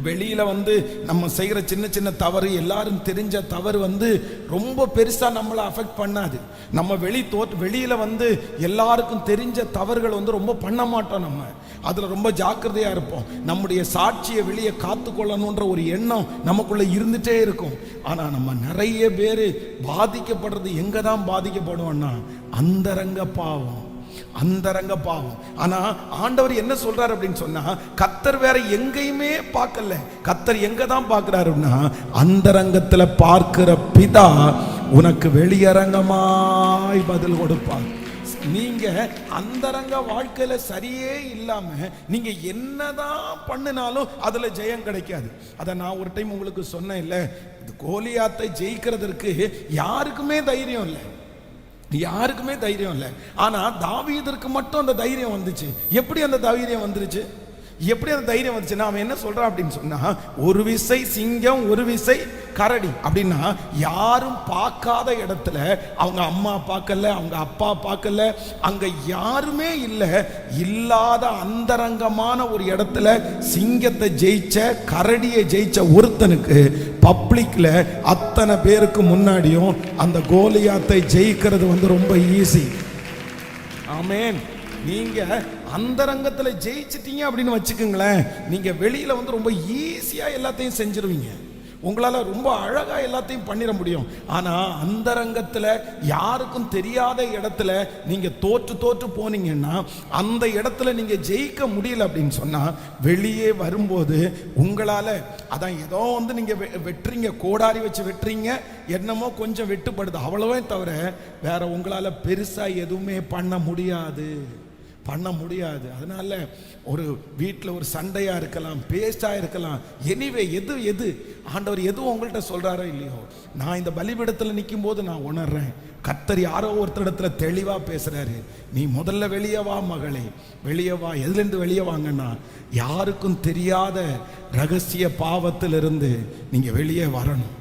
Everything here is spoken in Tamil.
வெளியில நம்ம செய்கிற சின்ன சின்ன தவறு, எல்லாரும் தெரிஞ்ச தவறு ரொம்ப பெருசா நம்மளை அஃபெக்ட் பண்ணாது. நம்ம வெளியில எல்லாருக்கும் தெரிஞ்ச தவறுகள் ரொம்ப பண்ண மாட்டோம். நம்ம அதுல ரொம்ப ஜாக்கிரதையா இருப்போம். நம்முடைய சாட்சியை வெளியே காத்துக்கொள்ளணுன்ற ஒரு எண்ணம் நமக்குள்ள இருந்துட்டே இருக்கும். ஆனா நம்ம நிறைய பேர் பாதிக்கப்படுறது எங்க தான் பாதிக்கப்படுவோம்னா அந்தரங்க பாவம், அந்தரங்க பாவம். ஆனா ஆண்டவர் என்ன சொல்றாரு அப்படின்னு சொன்னா, கர்த்தர் வேற எங்கேயுமே பார்க்கல. கர்த்தர் எங்க தான் பார்க்கிறாருன்னா அந்தரங்கத்துல பார்க்கிற பிதா உனக்கு வெளியரங்கமாய் பதில் கொடுப்பார். நீங்க அந்தரங்க வாழ்க்கையில சரியே இல்லாம நீங்க என்னதான் பண்ணினாலும் அதுல ஜெயம் கிடைக்காது. அத நான் ஒரு டைம் உங்களுக்கு சொன்னேன் இல்ல, கோலியாத்தை ஜெயிக்கிறதுக்கு யாருக்குமே தைரியம் இல்லை, யாருக்குமே தைரியம் இல்லை. ஆனா தாவீதுக்கு மட்டும் அந்த தைரியம் வந்துச்சு. எப்படி அந்த தைரியம் வந்துருச்சு? எப்படி அந்த தைரியம் வந்துச்சுன்னா, அவன் என்ன சொல்றான் அப்படின்னு சொன்னா, ஒரு விசை சிங்கம் ஒரு விசை கரடி அப்படின்னா, யாரும் பார்க்காத இடத்துல, அவங்க அம்மா பார்க்கல, அவங்க அப்பா பார்க்கல, அங்க யாருமே இல்லை, இல்லாத அந்தரங்கமான ஒரு இடத்துல சிங்கத்தை ஜெயிச்ச கரடியை ஜெயிச்ச ஒருத்தனுக்கு பப்ளிக்ல அத்தனை பேருக்கு முன்னாடியும் அந்த கோலியாத்தை ஜெயிக்கிறது ரொம்ப ஈஸி. ஆமென். நீங்க அந்தரங்கத்துல ஜெயிச்சிட்டீங்க அப்படின்னு வச்சுக்கோங்களேன், நீங்க வெளியில ரொம்ப ஈஸியா எல்லாத்தையும் செஞ்சிருவீங்க. உங்களால ரொம்ப அழகா எல்லாத்தையும் பண்ணிட முடியும். ஆனா அந்தரங்கத்துல யாருக்கும் தெரியாத இடத்துல நீங்க தோற்று போனீங்கன்னா, அந்த இடத்துல நீங்க ஜெயிக்க முடியல அப்படின்னு சொன்னா, வெளியே வரும்போது உங்களால அதான் ஏதோ நீங்க வெட்டுறீங்க, கோடாரி வச்சு வெட்டுறீங்க, என்னமோ கொஞ்சம் வெட்டுப்படுது, அவ்வளவே தவிர வேற உங்களால பெருசா எதுவுமே பண்ண முடியாது. அதனால ஒரு வீட்டில் ஒரு சண்டையா இருக்கலாம், பேச்சா இருக்கலாம், எனிவே எது ஆண்டவர் எதுவும் உங்கள்கிட்ட சொல்றாரோ இல்லையோ, நான் இந்த பலிபீடத்தில் நிற்கும் போது நான் உணர்றேன், கர்த்தர் யாரோ ஒருத்தரிடத்துல தெளிவா பேசுறாரு. நீ முதல்ல வெளியே வா மகளே, வெளியே வா. எதுலேருந்து வெளியே வாங்கன்னா, யாருக்கும் தெரியாத ரகசிய பாவத்திலிருந்து நீங்க வெளியே வரணும்.